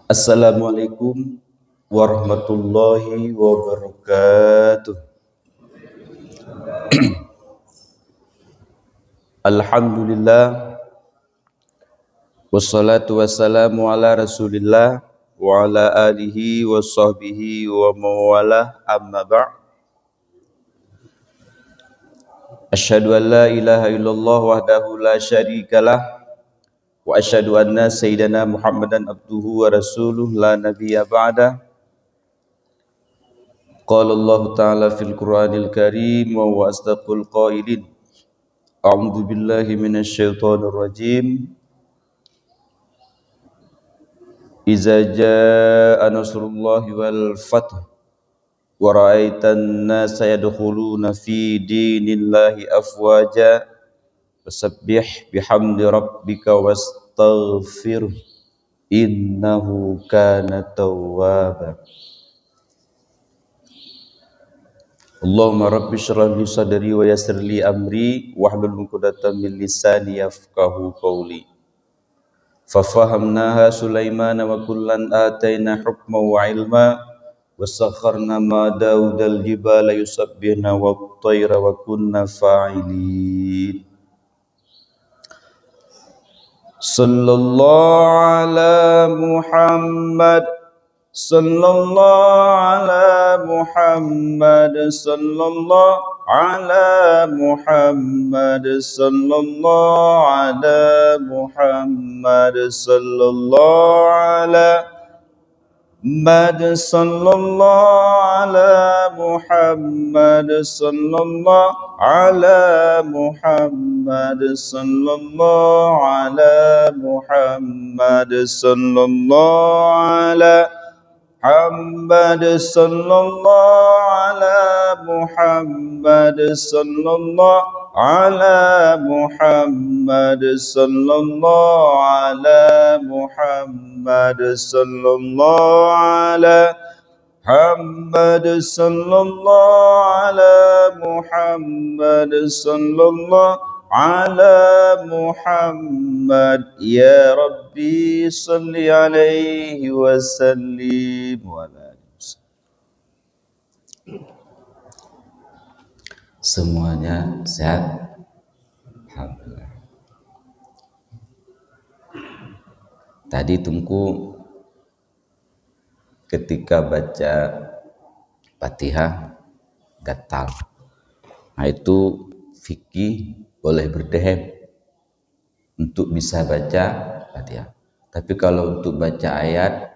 Assalamualaikum warahmatullahi wabarakatuh. Alhamdulillah wassalatu wassalamu ala Rasulillah wa ala alihi wa sahbihi wa mawalah amma ba'. Asyhadu an la ilaha illallah wahdahu la syarikalah wa asyhadu anna sayyidana Muhammadan abduhu wa rasuluh la nabiyya ba'da. Qala Allah ta'ala fil Qur'anil Karim wa asdaqul qailin. A'udzu billahi minasyaitonir rajim. Iza jaa nasrullahi wal fath wa ra'aitan nasa yadkhuluna fi dinillahi afwaja fasabbih bihamdi rabbika wastaghfir innahu kana tawwaba. Allahumma rabbi shrah li sadri wa yassir li amri wahlul 'uqdatam min lisani yafqahu qawli. Fafahamnaha Sulaiman wa kullan ataina hukma wa ilma wa sakharna ma Daudal jibala yusabbihna wa tayra wa kunna fa'ilin. Sallallahu ala Muhammad sallallahu ala Muhammad sallallahu ala Muhammad sallallahu ala Muhammad sallallahu ala Muhammad sallallahu ala Muhammad sallallahu ala Muhammad sallallahu ala Muhammad sallallahu ala Muhammad sallallahu ala Muhammad sallallahu ala Muhammad sallallahu ala Muhammad sallallahu ala Muhammad sallallahu ala Muhammad sallallahu ala Muhammad ya Rabbi salli alaihi wasallim wa ala alihi. Semuanya sehat? Alhamdulillah. Tadi Tungku ketika baca Fatihah gatal. Nah itu fikih boleh berdehem untuk bisa baca Fatihah. Tapi kalau untuk baca ayat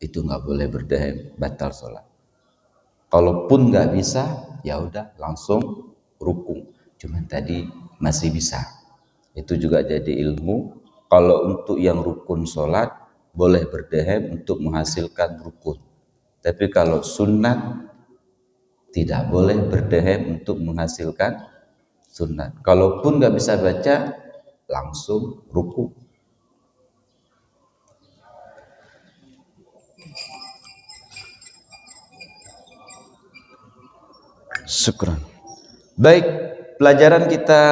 itu nggak boleh berdehem, batal sholat. Kalaupun nggak bisa, ya udah langsung rukun. Cuman tadi masih bisa. Itu juga jadi ilmu. Kalau untuk yang rukun sholat boleh berdehem untuk menghasilkan rukun. Tapi kalau sunat tidak boleh berdehem untuk menghasilkan sunat. Kalaupun nggak bisa baca, langsung ruku. Syukran. Baik, pelajaran kita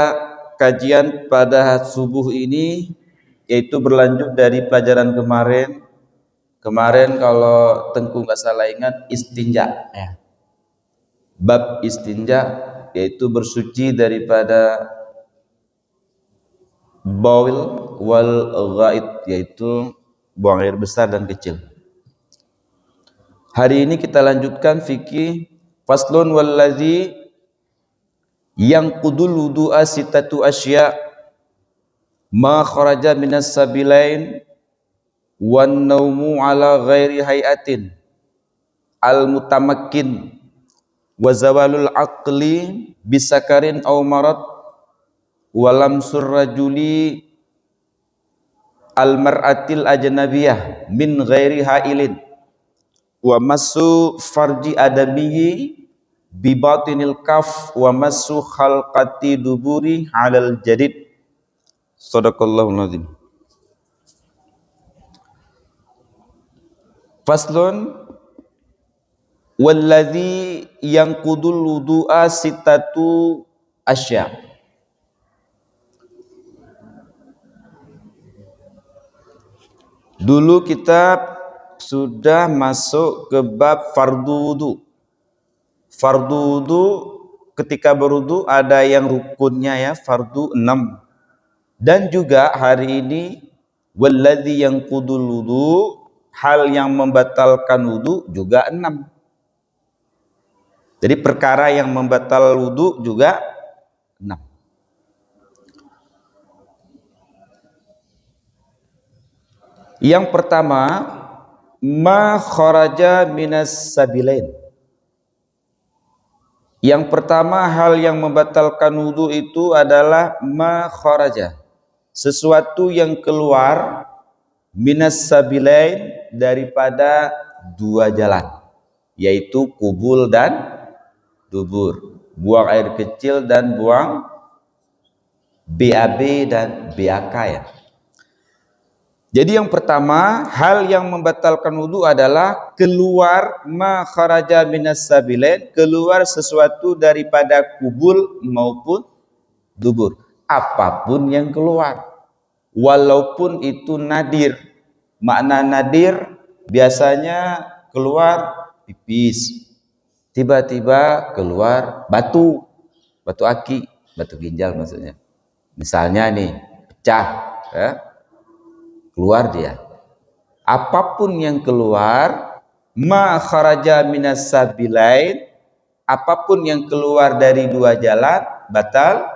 kajian pada subuh ini yaitu berlanjut dari pelajaran kemarin. Kemarin kalau Tengku nggak salah ingat istinja, ya. Bab istinja yaitu bersuci daripada baul wal ghaid, yaitu buang air besar dan kecil. Hari ini kita lanjutkan fikih faslun wallazi yang qudul wudu'a sitatu asya ma kharaja minas sabilain wan naumu ala ghairi hayatin al mutamakkin wa zawalul aqli bisakarin aw marad walam surrajuli al mar'atil ajnabiyah min ghairi hailin wa massu farji adamihi bi batinil kaf wa massu khalqati duburi alal jadid. Sadaqallahul azim. Faslun wallazi yanqudul wudu'a sittatu asya. Dulu kita sudah masuk ke bab fardu wudu. Fardu wudu ketika berwudu ada yang rukunnya ya, fardu 6. Dan juga hari ini walladzi yanqudul wudu, hal yang membatalkan wudu juga 6. Jadi perkara yang membatal wudu juga 6. Yang pertama, ma kharaja minas sabilain. Yang pertama hal yang membatalkan wudu itu adalah ma kharaja, sesuatu yang keluar minas sabilain, daripada dua jalan, yaitu kubul dan dubur, buang air kecil dan buang BAB dan BAK ya. Jadi yang pertama, hal yang membatalkan wudu adalah keluar ma kharaja minas sabilain, keluar sesuatu daripada kubul maupun dubur. Apapun yang keluar, walaupun itu nadir. Makna nadir biasanya keluar pipis, tiba-tiba keluar batu aki, batu ginjal maksudnya. Misalnya nih, pecah ya, keluar dia. Apapun yang keluar, ma kharaja minas sabilain, apapun yang keluar dari dua jalan batal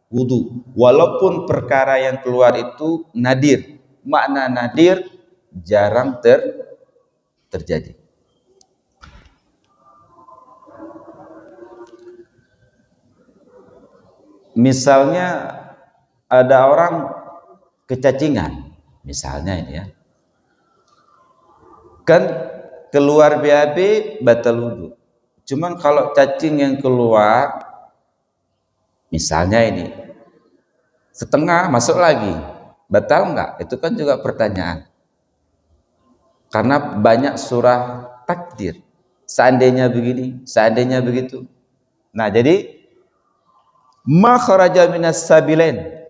wudu, walaupun perkara yang keluar itu nadir. Makna nadir jarang terjadi. Misalnya ada orang kecacingan, misalnya ini ya, kan keluar BAB batal wudu. Cuman kalau cacing yang keluar, misalnya ini setengah masuk lagi, batal enggak? Itu kan juga pertanyaan. Karena banyak surah takdir. Seandainya begini, seandainya begitu. Nah, jadi ma kharaja minas sabilain,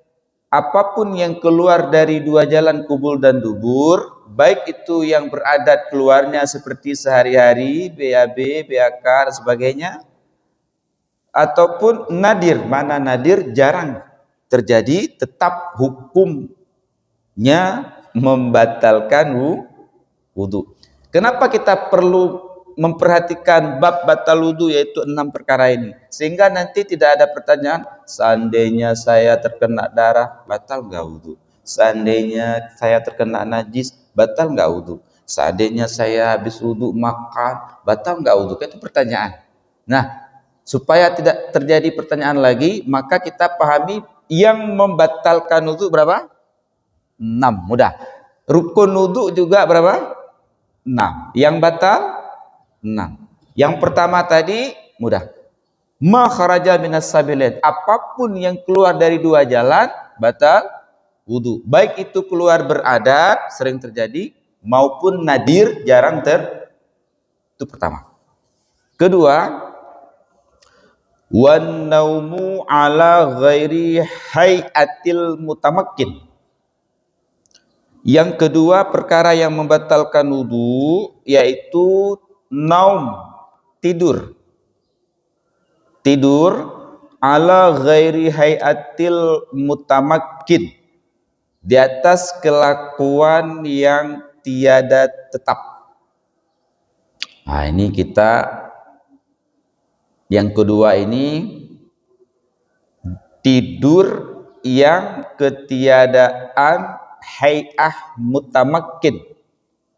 apapun yang keluar dari dua jalan kubul dan dubur, baik itu yang beradat keluarnya seperti sehari-hari, BAB, BAK dan sebagainya, ataupun nadir. Mana nadir jarang terjadi, tetap hukumnya membatalkan wudu. Kenapa kita perlu memperhatikan bab batal wudu, yaitu 6 perkara ini, sehingga nanti tidak ada pertanyaan seandainya saya terkena darah batal enggak wudu, seandainya saya terkena najis batal enggak wudu, seandainya saya habis wudu makan batal enggak wudu. Itu pertanyaan. Nah, supaya tidak terjadi pertanyaan lagi, maka kita pahami yang membatalkan wudu berapa? 6. Mudah. Rukun wudu juga berapa? 6. Yang batal 6. Yang pertama tadi mudah. Ma kharaja minas sabilain, apapun yang keluar dari dua jalan batal wudu. Baik itu keluar beradat, sering terjadi, maupun nadir, jarang itu pertama. Kedua, wan naumu ala ghairi hayatil mutamakkin. Yang kedua perkara yang membatalkan wudu yaitu naum, tidur. Tidur ala ghairi hayatil mutamakkin, di atas kelakuan yang tiada tetap. Nah, ini kita yang kedua ini, tidur yang ketiadaan hay'ah mutamakkin,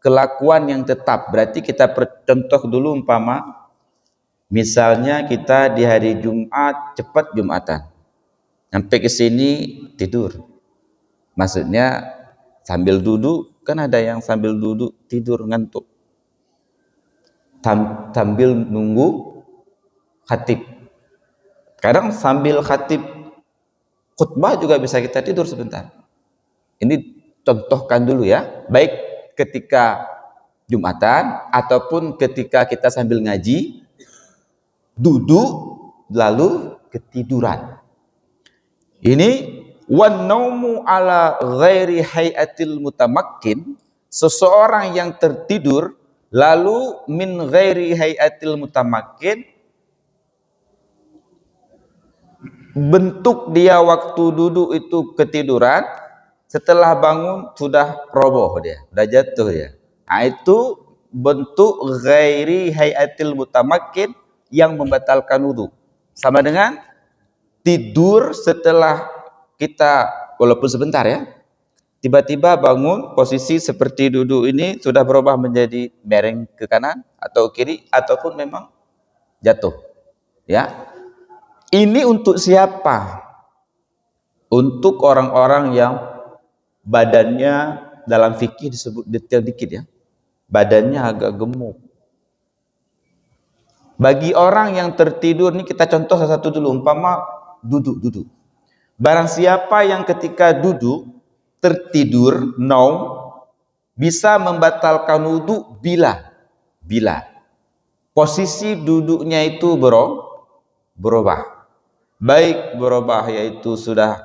kelakuan yang tetap. Berarti kita contoh dulu, umpama misalnya kita di hari Jumat cepat Jumatan, sampai ke sini tidur. Maksudnya sambil duduk, kan ada yang sambil duduk tidur ngantuk, sambil nunggu khatib. Kadang sambil khatib khutbah juga bisa kita tidur sebentar. Ini contohkan dulu ya, baik ketika Jumatan ataupun ketika kita sambil ngaji, duduk lalu ketiduran. Ini wan naumu ala ghairi hayatil mutamakkin, seseorang yang tertidur lalu min ghairi hayatil mutamakin, bentuk dia waktu duduk itu ketiduran, setelah bangun sudah roboh dia, sudah jatuh dia. Nah, itu bentuk ghairi hayatil mutamakin yang membatalkan wudu. Sama dengan tidur setelah kita, walaupun sebentar ya, tiba-tiba bangun posisi seperti duduk ini sudah berubah menjadi miring ke kanan atau kiri, ataupun memang jatuh ya. Ini untuk siapa? Untuk orang-orang yang badannya, dalam fikih disebut detail dikit ya, badannya agak gemuk. Bagi orang yang tertidur, ini kita contoh salah satu dulu, umpama duduk. Barang siapa yang ketika duduk tertidur, naum, bisa membatalkan wudu bila posisi duduknya itu berubah. Baik berubah yaitu sudah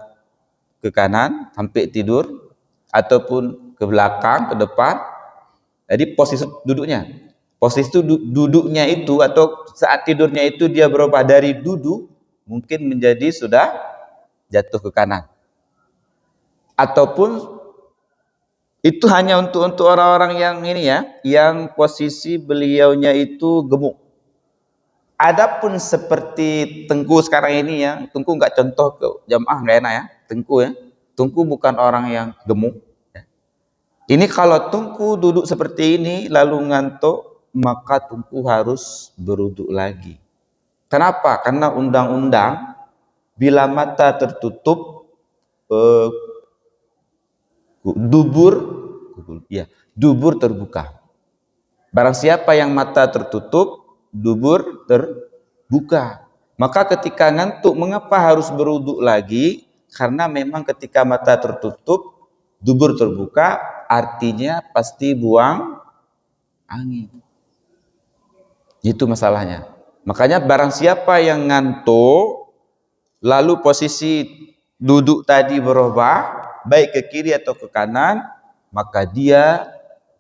ke kanan sampai tidur, ataupun ke belakang, ke depan. Jadi posisi duduknya itu atau saat tidurnya itu dia berubah dari duduk mungkin menjadi sudah jatuh ke kanan, ataupun itu hanya untuk orang-orang yang ini ya, yang posisi beliaunya itu gemuk. Adapun seperti Tengku sekarang ini ya, Tengku nggak contoh ke jamaah nggak enak ya, Tengku ya. Tengku bukan orang yang gemuk. Ini kalau Tengku duduk seperti ini lalu ngantuk, maka Tengku harus berwudu lagi. Kenapa? Karena undang-undang bila mata tertutup, dubur terbuka. Barang siapa yang mata tertutup, dubur terbuka. Maka ketika ngantuk, mengapa harus berwudu lagi? Karena memang ketika mata tertutup, dubur terbuka, artinya pasti buang angin. Itu masalahnya. Makanya barang siapa yang ngantuk, lalu posisi duduk tadi berubah, baik ke kiri atau ke kanan, maka dia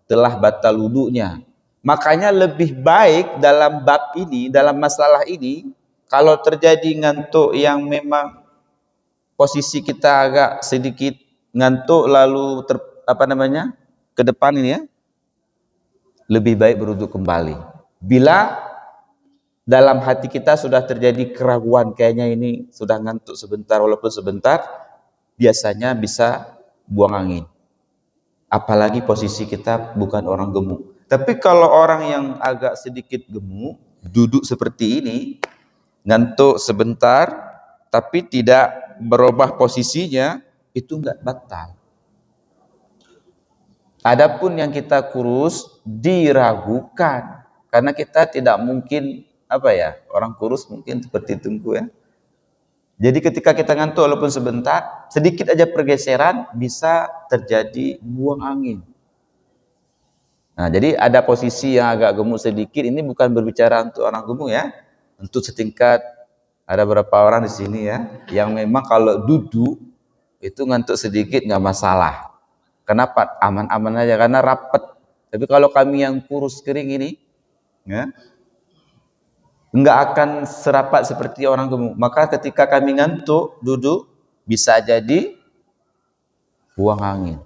telah batal wudunya. Makanya lebih baik dalam bab ini, dalam masalah ini, kalau terjadi ngantuk yang memang posisi kita agak sedikit ngantuk lalu ke depan ini ya, lebih baik berwudu kembali. Bila dalam hati kita sudah terjadi keraguan, kayaknya ini sudah ngantuk sebentar, walaupun sebentar, biasanya bisa buang angin. Apalagi posisi kita bukan orang gemuk. Tapi kalau orang yang agak sedikit gemuk, duduk seperti ini, ngantuk sebentar, tapi tidak berubah posisinya, itu enggak batal. Adapun yang kita kurus, diragukan. Karena kita tidak mungkin, orang kurus mungkin seperti Tengku ya. Jadi ketika kita ngantuk walaupun sebentar, sedikit aja pergeseran bisa terjadi buang angin. Nah, jadi ada posisi yang agak gemuk sedikit, ini bukan berbicara untuk orang gemuk ya. Untuk setingkat, ada beberapa orang di sini ya, yang memang kalau duduk itu ngantuk sedikit nggak masalah. Kenapa? Aman-aman aja karena rapat. Tapi kalau kami yang kurus kering ini, ya, nggak akan serapat seperti orang gemuk. Maka ketika kami ngantuk duduk, bisa jadi buang angin.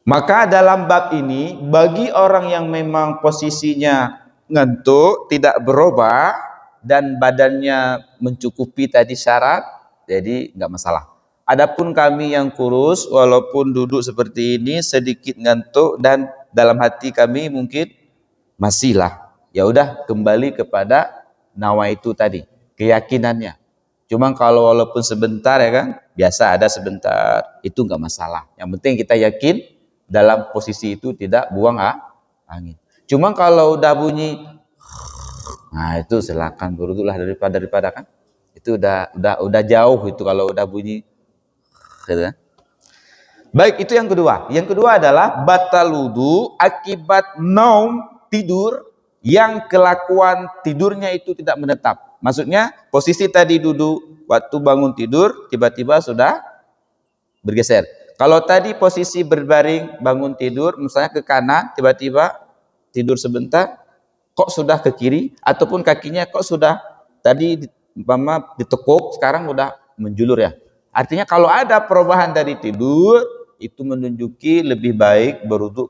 Maka dalam bab ini, bagi orang yang memang posisinya ngantuk, tidak berubah, dan badannya mencukupi tadi syarat, jadi nggak masalah. Adapun kami yang kurus, walaupun duduk seperti ini, sedikit ngantuk, dan dalam hati kami mungkin masihlah. Ya udah, kembali kepada nawa itu tadi, keyakinannya. Cuma kalau walaupun sebentar ya kan, biasa ada sebentar, itu nggak masalah. Yang penting kita yakin dalam posisi itu tidak buang angin. Cuma kalau udah bunyi, nah itu silakan berwudulah daripada kan. Itu udah jauh itu kalau udah bunyi. Gitu kan? Baik, itu yang kedua. Yang kedua adalah batal wudu akibat naum, tidur yang kelakuan tidurnya itu tidak menetap. Maksudnya posisi tadi duduk, waktu bangun tidur tiba-tiba sudah bergeser. Kalau tadi posisi berbaring bangun tidur, misalnya ke kanan, tiba-tiba tidur sebentar, kok sudah ke kiri, ataupun kakinya kok sudah tadi ditekuk, sekarang udah menjulur ya. Artinya kalau ada perubahan dari tidur, itu menunjuki lebih baik berwudu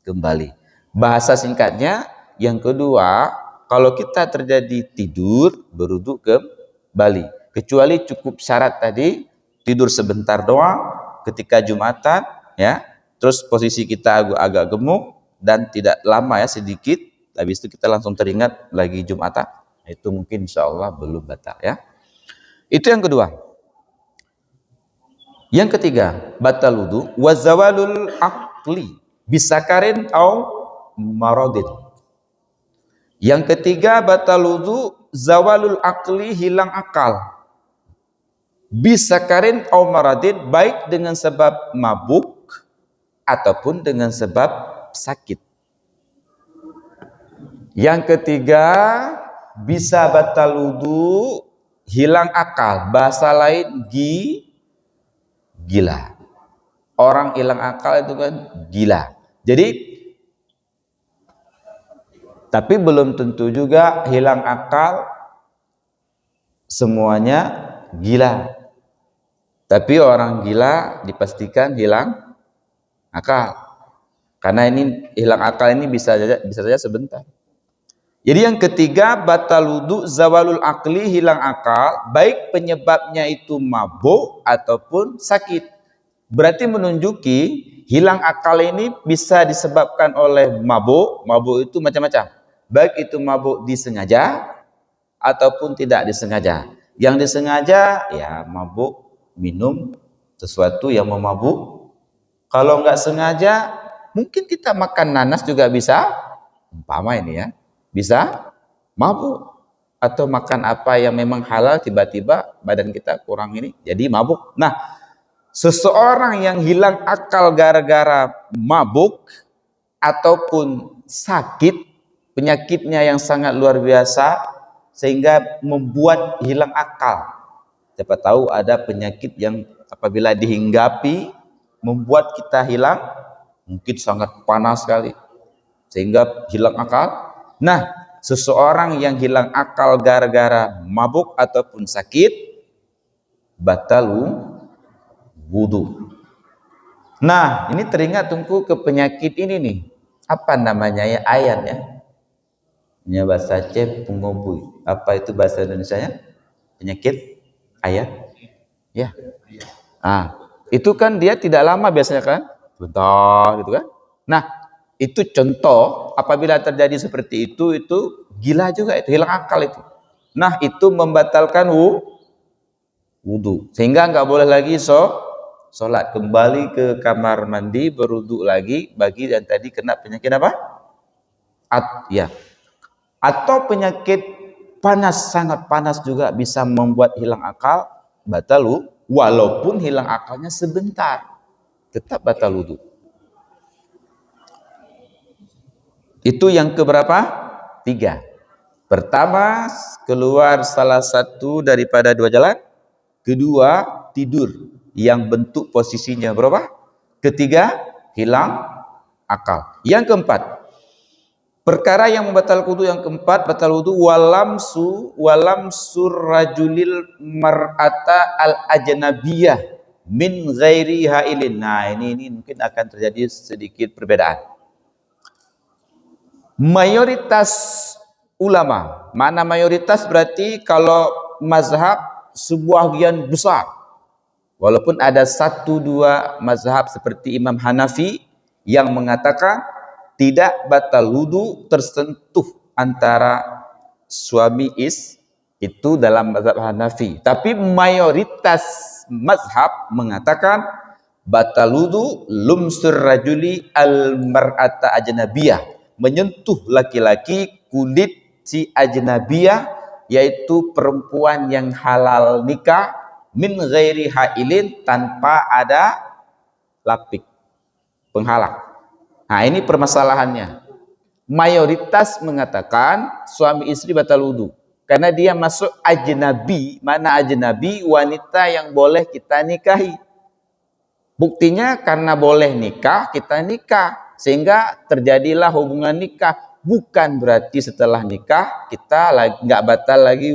kembali. Bahasa singkatnya, yang kedua, kalau kita terjadi tidur, berwudu kembali. Kecuali cukup syarat tadi, tidur sebentar doang, ketika Jumatan, ya, terus posisi kita agak gemuk, dan tidak lama ya, sedikit, habis itu kita langsung teringat lagi Jumatan, itu mungkin insya Allah belum batal ya. Itu yang kedua. Yang ketiga, batal wudu wa zawalul aqli bisakarin au maradin. Yang ketiga, batal wudu zawalul aqli, hilang akal, bisakarin au maradin, baik dengan sebab mabuk ataupun dengan sebab sakit. Yang ketiga, bisa batal wudu hilang akal, bahasa lain gila. Orang hilang akal itu kan gila. Jadi tapi belum tentu juga hilang akal semuanya gila. Tapi orang gila dipastikan hilang akal. Karena ini hilang akal ini bisa saja sebentar. Jadi yang ketiga, batal wudu zawalul akli, hilang akal, baik penyebabnya itu mabuk ataupun sakit. Berarti menunjuki hilang akal ini bisa disebabkan oleh mabuk. Mabuk itu macam-macam. Baik itu mabuk disengaja ataupun tidak disengaja. Yang disengaja ya mabuk minum sesuatu yang memabuk. Kalau nggak sengaja, mungkin kita makan nanas juga bisa, umpama ini ya, bisa mabuk. Atau makan apa yang memang halal, tiba-tiba badan kita kurang ini, jadi mabuk. Nah, seseorang yang hilang akal gara-gara mabuk ataupun sakit, penyakitnya yang sangat luar biasa sehingga membuat hilang akal. Siapa tahu ada penyakit yang apabila dihinggapi membuat kita hilang, mungkin sangat panas sekali sehingga hilang akal. Nah, seseorang yang hilang akal gara-gara mabuk ataupun sakit, batalu wudu. Nah, ini teringat tunggu ke penyakit ini nih. Apa namanya ya? Ayan ya. Ini bahasa Aceh pengobui. Apa itu bahasa Indonesianya? Penyakit ayan. Ya. Itu kan dia tidak lama biasanya kan? Bentar gitu kan. Nah, itu contoh apabila terjadi seperti itu gila juga, itu hilang akal itu. Nah, itu membatalkan wudu. Sehingga nggak boleh lagi sholat, kembali ke kamar mandi, berwudu lagi bagi yang tadi kena penyakit apa? Atau penyakit panas, sangat panas juga bisa membuat hilang akal, batal walaupun hilang akalnya sebentar, tetap batal wudu. Itu yang keberapa? 3. Pertama, keluar salah satu daripada 2 jalan. Kedua, tidur yang bentuk posisinya berapa? Ketiga, hilang akal. Yang keempat, perkara yang membatalkan wudu yang keempat, batal wudu walam surrajulil mar'ata al ajnabiyah min ghairi hailin. Nah, ini mungkin akan terjadi sedikit perbedaan. Mayoritas ulama, mana mayoritas berarti kalau mazhab sebagian besar, walaupun ada 1-2 mazhab seperti Imam Hanafi yang mengatakan tidak batal wudu tersentuh antara suami itu dalam mazhab Hanafi. Tapi mayoritas mazhab mengatakan batal wudu lumsur rajuli al mar'ata ajnabiyah, menyentuh laki-laki kulit si ajnabiyah, yaitu perempuan yang halal nikah, min ghairi hailin, tanpa ada lapik penghalang. Nah, ini permasalahannya. Mayoritas mengatakan suami istri batal wudu karena dia masuk ajnabi. Mana ajnabi? Wanita yang boleh kita nikahi. Buktinya karena boleh nikah, kita nikah. Sehingga terjadilah hubungan nikah. Bukan berarti setelah nikah kita nggak batal lagi,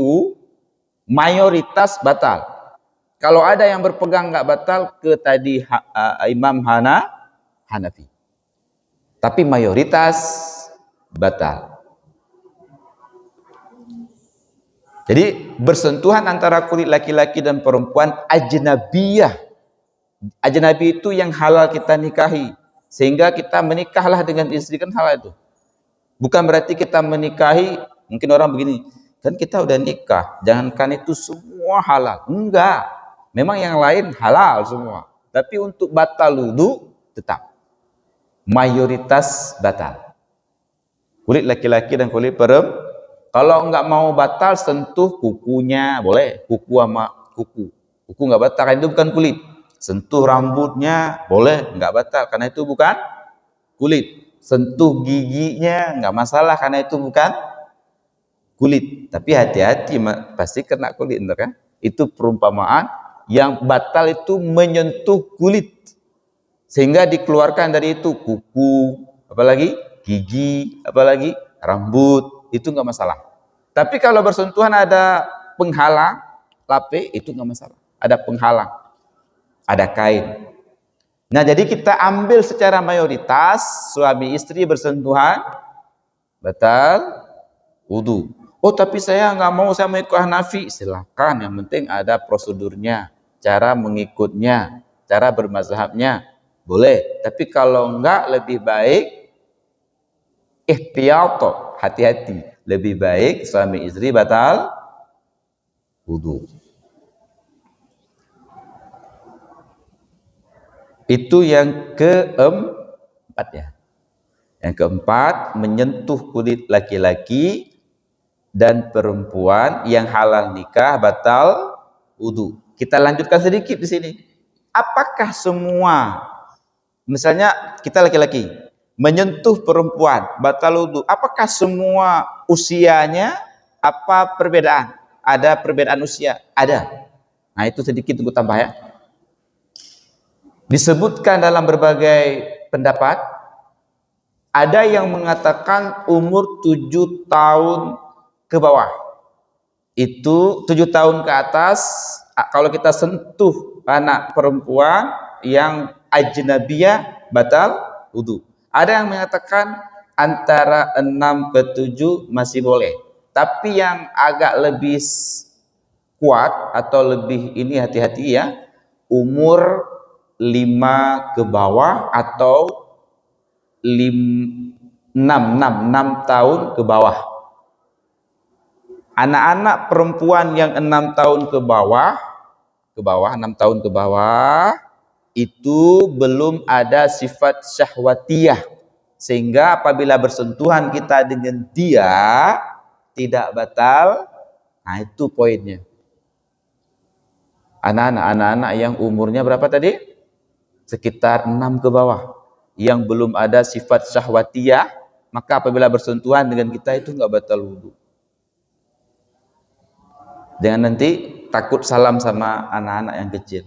mayoritas batal. Kalau ada yang berpegang nggak batal ke tadi Imam Hanafi. Tapi mayoritas batal. Jadi bersentuhan antara kulit laki-laki dan perempuan ajnabiyah. Ajnabi itu yang halal kita nikahi. Sehingga kita menikahlah dengan istri, kan halal itu. Bukan berarti kita menikahi, mungkin orang begini, kan kita udah nikah, jangankan itu semua halal. Enggak. Memang yang lain halal semua. Tapi untuk batal wudu tetap. Mayoritas batal. Kulit laki-laki dan kulit perempuan. Kalau enggak mau batal, sentuh kukunya, boleh. Kuku sama kuku. Kuku enggak batal, karena itu bukan kulit. Sentuh rambutnya, boleh. Enggak batal, karena itu bukan kulit. Sentuh giginya, enggak masalah, karena itu bukan kulit. Tapi hati-hati, pasti kena kulit, kan? Itu perumpamaan. Yang batal itu menyentuh kulit. Sehingga dikeluarkan dari itu kuku, apalagi gigi, apalagi rambut, itu enggak masalah. Tapi kalau bersentuhan ada penghalang, lape, itu enggak masalah. Ada penghalang, ada kain. Nah, jadi kita ambil secara mayoritas suami istri bersentuhan batal wudu. Oh, tapi saya nggak mau, saya mau ikut Hanafi. Silakan, yang penting ada prosedurnya, cara mengikutnya, cara bermazhabnya. Boleh. Tapi kalau enggak, lebih baik ihtiyat, hati-hati. Lebih baik suami istri batal wudu. Itu yang keempat ya. Yang keempat, menyentuh kulit laki-laki dan perempuan yang halal nikah batal wudu. Kita lanjutkan sedikit di sini. Apakah semua, misalnya kita laki-laki menyentuh perempuan batal wudu, apakah semua usianya, apa perbedaan? Ada perbedaan usia? Ada. Nah, itu sedikit untuk tambah ya. Disebutkan dalam berbagai pendapat, ada yang mengatakan umur 7 tahun ke bawah. Itu 7 tahun ke atas, kalau kita sentuh anak perempuan yang ajnabiyah batal wudu. Ada yang mengatakan antara 6 ke 7 masih boleh. Tapi yang agak lebih kuat atau lebih ini, hati-hati ya, umur 5 ke bawah atau 6 tahun ke bawah. Anak-anak perempuan yang 6 tahun ke bawah, 6 tahun ke bawah, itu belum ada sifat syahwatiyah. Sehingga apabila bersentuhan kita dengan dia, tidak batal. Nah, itu poinnya. Anak-anak yang umurnya berapa tadi? Sekitar 6 ke bawah, yang belum ada sifat syahwatiyah, maka apabila bersentuhan dengan kita itu nggak batal wudu. Jangan nanti takut salam sama anak-anak yang kecil.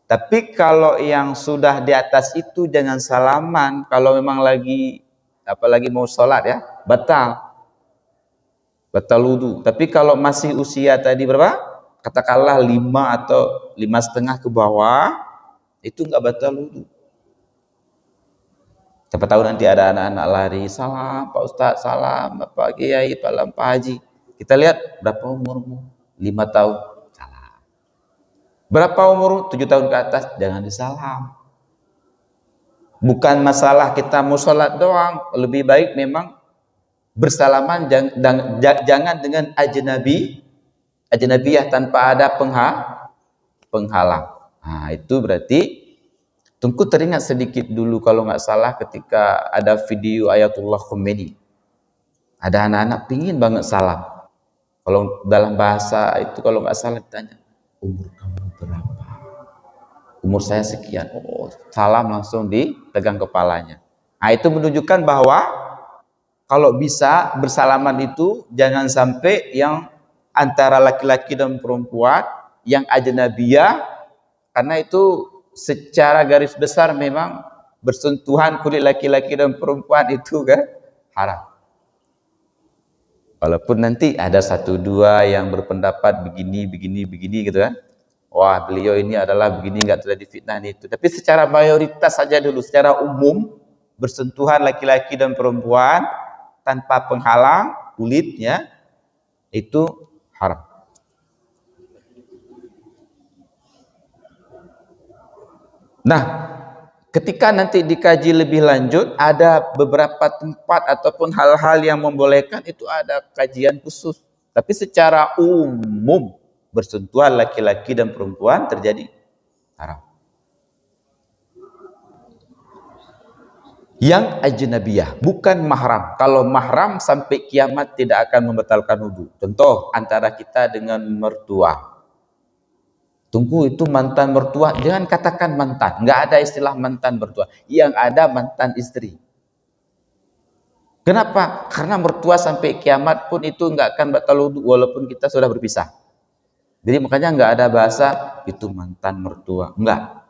Tapi kalau yang sudah di atas itu jangan salaman. Kalau memang lagi, apalagi mau sholat ya, batal wudu. Tapi kalau masih usia tadi berapa? Katakanlah 5 atau 5,5 ke bawah, itu nggak batal wudu. Siapa tahu nanti ada anak-anak lari, salam Pak Ustadz, salam Pak Kiai, Pak Haji. Kita lihat berapa umurmu? 5 tahun. Salam. Berapa umur? 7 tahun ke atas, jangan disalam. Bukan masalah kita mau sholat doang, lebih baik memang bersalaman, jangan dengan ajnabiyah tanpa ada penghalang. Nah, itu berarti Tungku teringat sedikit dulu kalau nggak salah ketika ada video Ayatullah Khomeini. Ada anak-anak pingin banget salam. Kalau dalam bahasa itu kalau nggak salah ditanya, umur kamu berapa? Umur saya sekian. Oh, salam langsung dipegang kepalanya. Nah, itu menunjukkan bahwa kalau bisa bersalaman itu jangan sampai yang antara laki-laki dan perempuan yang ajnabiyah, karena itu secara garis besar memang bersentuhan kulit laki-laki dan perempuan itu kan haram. Walaupun nanti ada satu dua yang berpendapat begini gitu kan. Wah, beliau ini adalah begini, nggak terjadi fitnah itu. Tapi secara mayoritas saja dulu, secara umum bersentuhan laki-laki dan perempuan tanpa penghalang kulitnya itu haram. Nah, ketika nanti dikaji lebih lanjut, ada beberapa tempat ataupun hal-hal yang membolehkan, itu ada kajian khusus. Tapi secara umum bersentuhan laki-laki dan perempuan terjadi haram. Yang ajnabiyah, bukan mahram. Kalau mahram sampai kiamat tidak akan membatalkan wudu. Contoh antara kita dengan mertua. Tunggu, itu mantan mertua, jangan katakan mantan. Nggak ada istilah mantan mertua. Yang ada mantan istri. Kenapa? Karena mertua sampai kiamat pun itu nggak akan batal wudu walaupun kita sudah berpisah. Jadi makanya nggak ada bahasa itu mantan mertua. Enggak.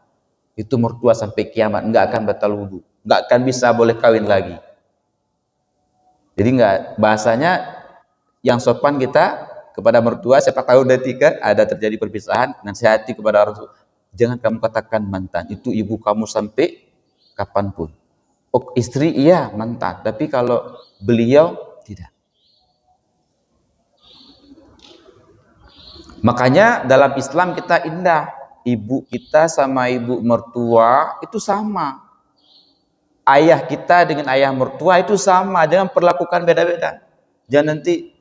Itu mertua sampai kiamat nggak akan batal wudu. Nggak akan bisa boleh kawin lagi. Jadi nggak, bahasanya yang sopan kita kepada mertua, siapa tahu nanti kan ada terjadi perpisahan, nasihati kepada orang tua, jangan kamu katakan mantan, itu ibu kamu sampai kapanpun. Oh, istri iya mantan, tapi kalau beliau tidak. Makanya dalam Islam kita indah, ibu kita sama ibu mertua itu sama, ayah kita dengan ayah mertua itu sama, jangan perlakukan beda-beda. Jangan nanti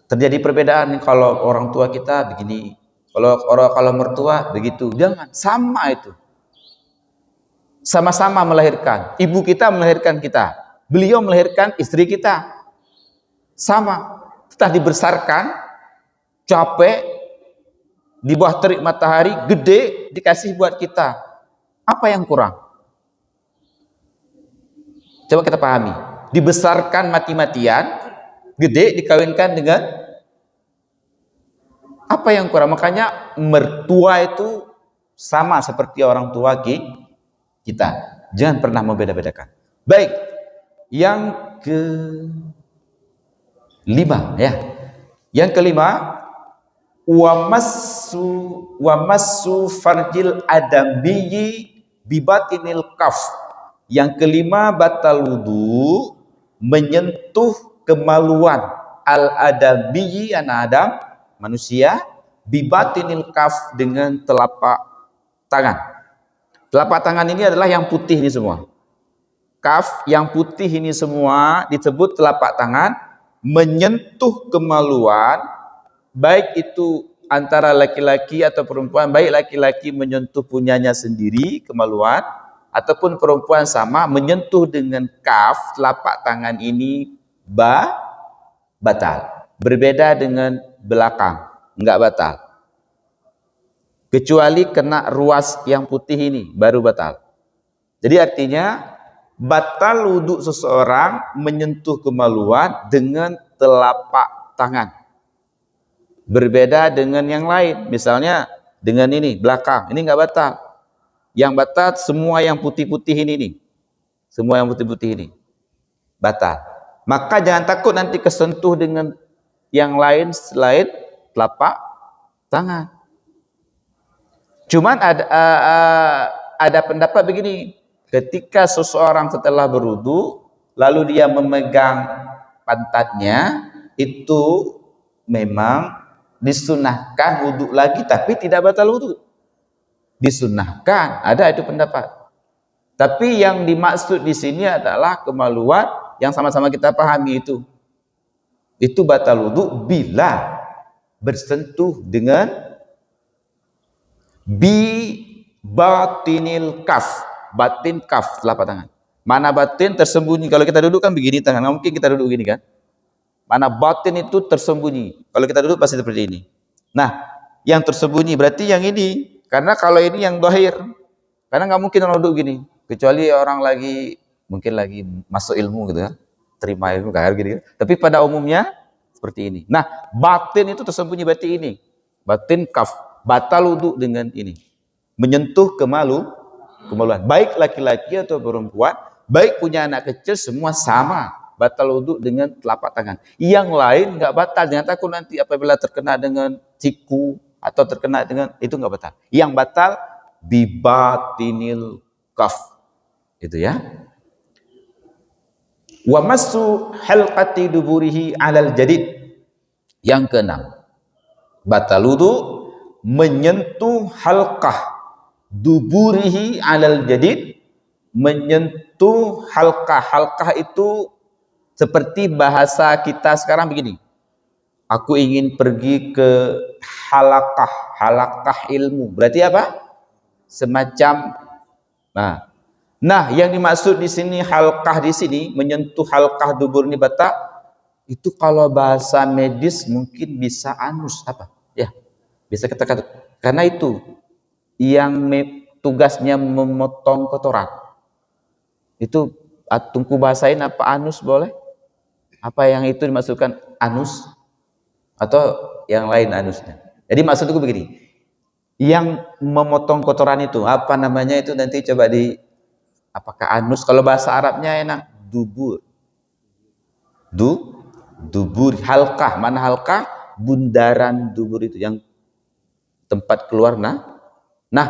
terjadi perbedaan nih, kalau orang tua kita begini, kalau mertua begitu. Jangan, sama itu. Sama-sama melahirkan. Ibu kita melahirkan kita. Beliau melahirkan istri kita. Sama. Setelah dibesarkan, capek, di bawah terik matahari, gede, dikasih buat kita. Apa yang kurang? Coba kita pahami. Dibesarkan mati-matian, gede, dikawinkan dengan apa yang kurang? Makanya mertua itu sama seperti orang tua kita. Jangan pernah membeda-bedakan. Baik, yang kelima ya. Yang kelima, wamassu farjil adambiyi bibatinil kaf. Yang kelima, batal wudu menyentuh kemaluan al-adambiyi, anak Adam, manusia, bibatinil kaf, dengan telapak tangan. Telapak tangan ini adalah yang putih ini semua. Kaf yang putih ini semua disebut telapak tangan. Menyentuh kemaluan, baik itu antara laki-laki atau perempuan, baik laki-laki menyentuh punyanya sendiri kemaluan, ataupun perempuan sama menyentuh dengan kaf telapak tangan ini batal. Berbeda dengan belakang, enggak batal. Kecuali kena ruas yang putih ini baru batal. Jadi artinya batal wudhu seseorang menyentuh kemaluan dengan telapak tangan. Berbeda dengan yang lain, misalnya dengan ini belakang, ini enggak batal. Yang batal semua yang putih-putih ini nih. Semua yang putih-putih ini batal. Maka jangan takut nanti kesentuh dengan yang lain selain telapak tangan. Cuman ada pendapat begini, ketika seseorang setelah berwudu lalu dia memegang pantatnya, itu memang disunahkan wudu lagi, tapi tidak batal wudu. Disunahkan, ada itu pendapat. Tapi yang dimaksud di sini adalah kemaluan yang sama-sama kita pahami itu. Itu batal wudu bila bersentuh dengan batinil kaf, batin kaf, telapak tangan. Mana batin tersembunyi? Kalau kita duduk kan begini tangan, nggak mungkin kita duduk gini kan? Mana batin itu tersembunyi? Kalau kita duduk pasti seperti ini. Nah, yang tersembunyi berarti yang ini. Karena kalau ini yang dohir, karena nggak mungkin orang duduk gini, kecuali orang mungkin lagi masuk ilmu gitu kan, terima ilmu kayak gini. Tapi pada umumnya seperti ini. Nah, batin itu tersembunyi berarti ini, batin kaf, batal wudu dengan ini. menyentuh kemaluan. Baik laki-laki atau perempuan, baik punya anak kecil, semua sama batal wudhu dengan telapak tangan. Yang lain nggak batal. Jangan takut nanti apabila terkena dengan siku atau terkena dengan itu nggak batal. Yang batal bibatinil kaf. Itu ya. Wa massu halqati duburihi alal jadid. Yang keenam, batal wudhu menyentuh halqah duburihi alal jadid, menyentuh halqah. Halqah itu seperti bahasa kita sekarang begini, aku ingin pergi ke halakah ilmu, berarti apa? Semacam nah yang dimaksud di sini halqah, di sini menyentuh halqah dubur ini batal. Itu kalau bahasa medis mungkin bisa anus apa ya, bisa kita kata, karena itu yang tugasnya memotong kotoran. Itu tungku bahasain apa anus boleh? Apa yang itu dimaksudkan anus atau yang lain anusnya? Jadi maksudku begini, yang memotong kotoran itu apa namanya itu, nanti coba di apakah anus, kalau bahasa Arabnya enak dubur. Dubur, halkah, mana halkah? Bundaran dubur itu yang tempat keluar. Nah,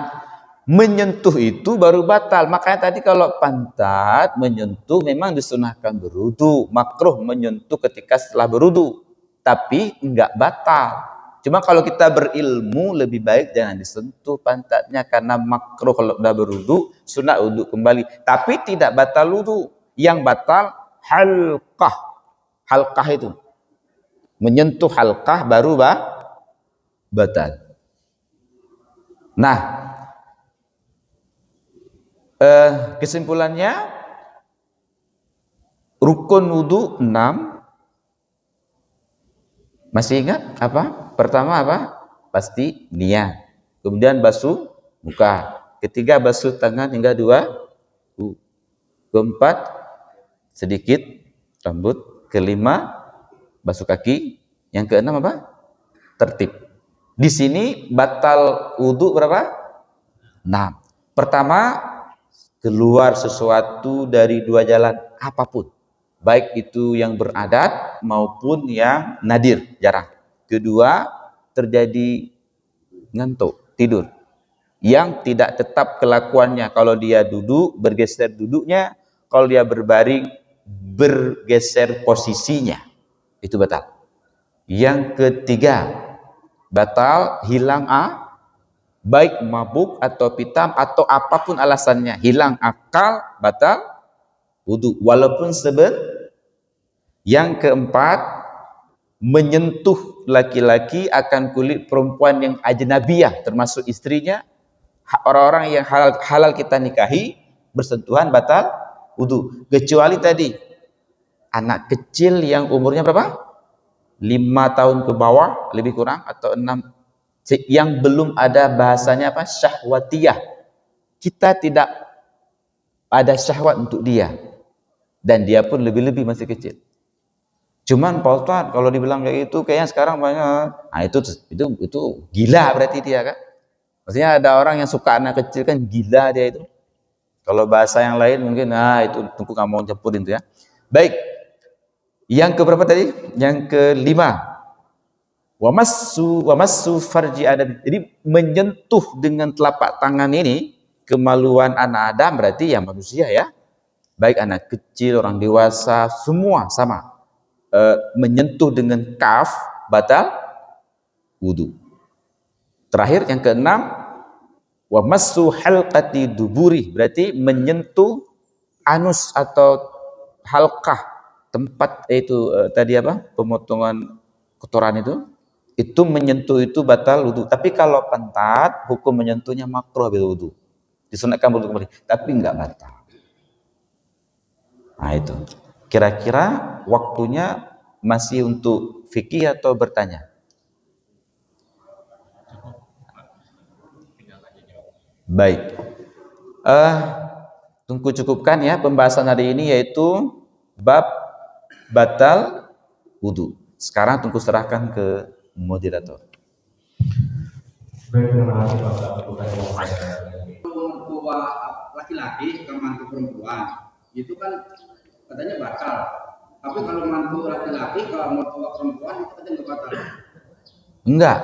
menyentuh itu baru batal. Makanya tadi kalau pantat menyentuh memang disunahkan berwudu, makruh menyentuh ketika setelah berwudu, tapi enggak batal. Cuma kalau kita berilmu lebih baik jangan disentuh pantatnya, karena makruh kalau sudah berwudu, sunat wudu kembali, tapi tidak batal wudu. Yang batal halqah. Halqah itu menyentuh halqah baru batal. Nah, kesimpulannya rukun wudu 6. Masih ingat apa? Pertama apa? Pasti niat. Kemudian basuh muka. Ketiga basuh tangan hingga 2. Keempat sedikit rambut. Kelima basuh kaki. Yang keenam apa? Tertib. Di sini batal wudu berapa? 6. Pertama, keluar sesuatu dari 2 jalan apapun, baik itu yang beradat maupun yang nadir, jarang. Kedua, terjadi ngantuk, tidur yang tidak tetap kelakuannya. Kalau dia duduk, bergeser duduknya. Kalau dia berbaring, bergeser posisinya. Itu batal. Yang ketiga, batal hilang baik mabuk atau pitam atau apapun alasannya, hilang akal, batal wudu walaupun Yang keempat, menyentuh laki-laki akan kulit perempuan yang ajnabiyah, termasuk istrinya, orang-orang yang halal kita nikahi, bersentuhan batal wudu, kecuali tadi anak kecil yang umurnya berapa? 5 tahun ke bawah lebih kurang, atau 6, yang belum ada bahasanya apa? Syahwatiyah. Kita tidak ada syahwat untuk dia, dan dia pun lebih-lebih masih kecil. Cuman Pak Ustadz, kalau dibilang kayak gitu kayaknya sekarang banyak. Nah, itu gila berarti dia kan. Maksudnya ada orang yang suka anak kecil kan gila dia itu. Kalau bahasa yang lain mungkin itu tunggu kamu mau campurin itu ya. Baik. Yang keberapa tadi? Yang kelima. Wa massu farji Adam. Jadi menyentuh dengan telapak tangan ini kemaluan anak Adam, berarti ya manusia ya. Baik anak kecil, orang dewasa, semua sama. Menyentuh dengan kaf batal wudu. Terakhir yang keenam, wa massu halqati duburi, berarti menyentuh anus atau halqah, tempat itu tadi apa? Pemotongan kotoran itu menyentuh itu batal wudu. Tapi kalau pantat, hukum menyentuhnya makruh bil wudu. Disunatkan wudu kembali, tapi enggak batal. Nah itu. Kira-kira waktunya masih untuk fikih atau bertanya? Baik. Tunggu cukupkan ya pembahasan hari ini, yaitu bab batal wudu. Sekarang tunggu serahkan ke moderator. Baik, terima kasih Pak Ustaz. Mertua laki-laki ke mantu perempuan itu kan katanya batal. Tapi kalau mantu laki-laki ke mertua perempuan itu katanya nggak batal. Enggak.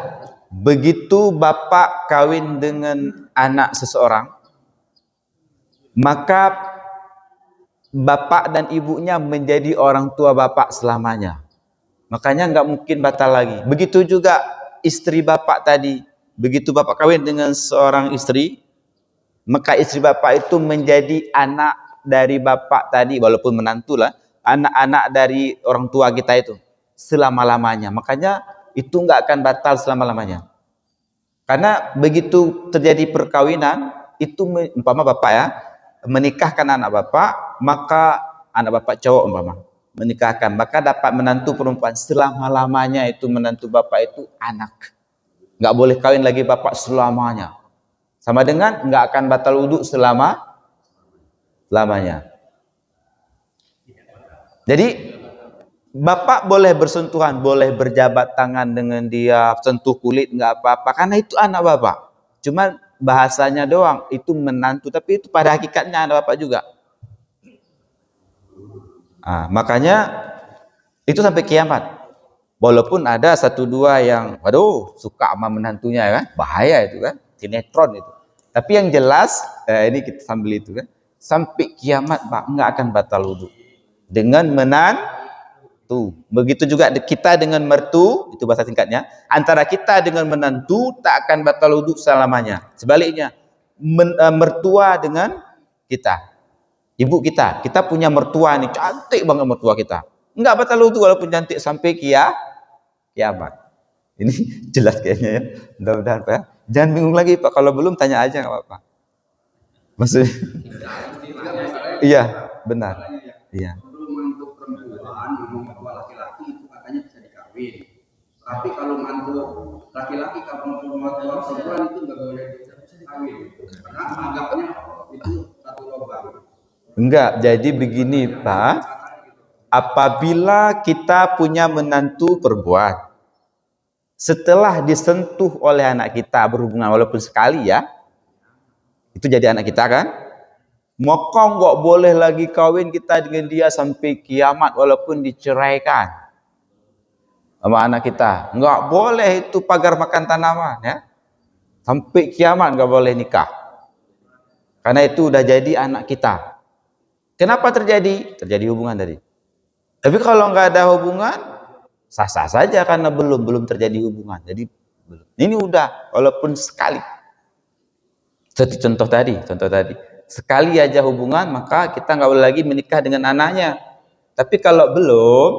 Begitu bapak kawin dengan anak seseorang, maka bapak dan ibunya menjadi orang tua bapak selamanya. Makanya nggak mungkin batal lagi. Begitu juga istri bapak tadi. Begitu bapak kawin dengan seorang istri, maka istri bapak itu menjadi anak dari bapak tadi, walaupun menantu lah, anak-anak dari orang tua kita itu selama-lamanya. Makanya itu nggak akan batal selama-lamanya. Karena begitu terjadi perkawinan, itu umpama bapak ya, menikahkan anak bapak, maka anak bapak cowok umpama menikahkan, maka dapat menantu perempuan selama-lamanya. Itu menantu bapak itu anak. Nggak boleh kawin lagi bapak selamanya. Sama dengan nggak akan batal wudhu lamanya. Jadi bapak boleh bersentuhan, boleh berjabat tangan dengan dia, sentuh kulit nggak apa-apa, karena itu anak bapak. Cuma bahasanya doang itu menantu, tapi itu pada hakikatnya anak bapak juga. Makanya itu sampai kiamat. Walaupun ada satu dua yang, waduh, suka sama menantunya kan, bahaya itu kan, sinetron itu. Tapi yang jelas, ini kita sambil itu kan, sampai kiamat pak nggak akan batal wudhu dengan menantu. Begitu juga kita dengan mertu, itu bahasa singkatnya. Antara kita dengan menantu tak akan batal wudhu selamanya. Sebaliknya, mertua dengan kita, ibu kita punya mertua nih, cantik banget mertua kita. Enggak batal wudhu walaupun cantik sampai kiamat. Ini jelas kayaknya ya. Mudah-mudahan Pak. Jangan bingung lagi Pak, kalau belum tanya aja nggak apa-apa. Maksudnya? Iya, benar. Iya. Mantu perempuan, mantu laki-laki itu katanya bisa dikawin. Tapi kalau mantu laki-laki ke mantu perempuan itu nggak boleh dikawin. Karena anggapnya itu satu lubang. Enggak, jadi begini Pak. Apabila kita punya menantu perempuan, setelah disentuh oleh anak kita berhubungan walaupun sekali ya, itu jadi anak kita kan, maka nggak boleh lagi kawin kita dengan dia sampai kiamat walaupun diceraikan sama anak kita. Nggak boleh, itu pagar makan tanaman ya, sampai kiamat nggak boleh nikah, karena itu udah jadi anak kita. Kenapa terjadi hubungan tadi? Tapi kalau nggak ada hubungan, sah-sah saja karena belum terjadi hubungan. Jadi belum. Ini udah walaupun sekali. Seperti contoh tadi. Sekali aja hubungan, maka kita nggak boleh lagi menikah dengan anaknya. Tapi kalau belum,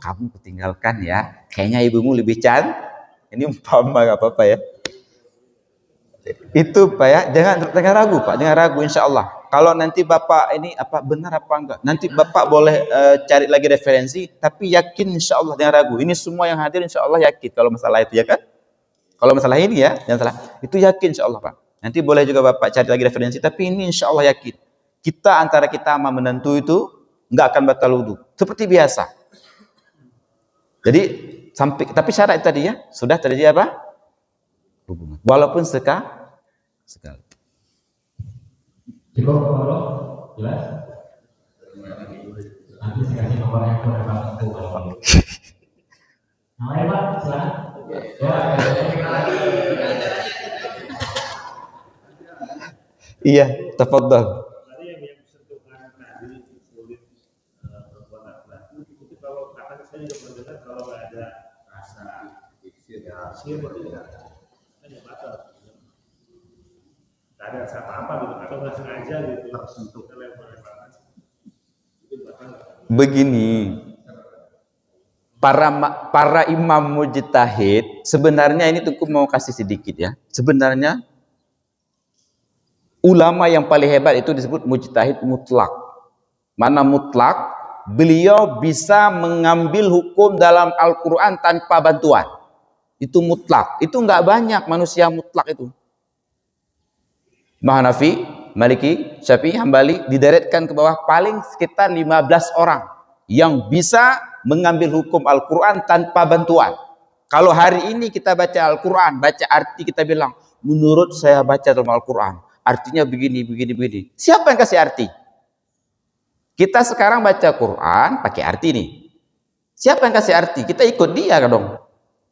kamu tinggalkan ya. Kayaknya ibumu lebih cantik. Ini umpama nggak apa-apa ya. Itu Pak ya, jangan ragu Pak, jangan ragu insya Allah. Kalau nanti Bapak ini apa benar apa enggak, nanti Bapak boleh cari lagi referensi, tapi yakin insya Allah, jangan ragu. Ini semua yang hadir insya Allah yakin kalau masalah itu ya kan. Kalau masalah ini ya, jangan salah. Itu yakin insya Allah Pak. Nanti boleh juga Bapak cari lagi referensi, tapi ini insya Allah yakin. Kita antara kita sama menentu itu enggak akan batal wudhu, seperti biasa. Jadi sampai, tapi syarat tadi ya, sudah terjadi apa? Hubungan. Walaupun sekali. Cukup kalau jelas. Nanti saya kasih nomor yang Pak. Namanya Pak, silakan. Iya, tafadhol. Ada apa-apa gitu atau nggak sengaja gitu tersentuh. Begini, para imam mujtahid sebenarnya, ini tuh mau kasih sedikit ya. Sebenarnya ulama yang paling hebat itu disebut mujtahid mutlak. Mana mutlak? Beliau bisa mengambil hukum dalam Al-Quran tanpa bantuan. Itu mutlak. Itu nggak banyak manusia mutlak itu. Hanafi, Maliki, Syafi'i, Hambali dideretkan ke bawah paling sekitar 15 orang yang bisa mengambil hukum Al-Quran tanpa bantuan. Kalau hari ini kita baca Al-Quran, baca arti kita bilang, menurut saya baca dalam Al-Quran, artinya begini, begini, begini. Siapa yang kasih arti? Kita sekarang baca Quran pakai arti nih. Siapa yang kasih arti? Kita ikut dia kan dong.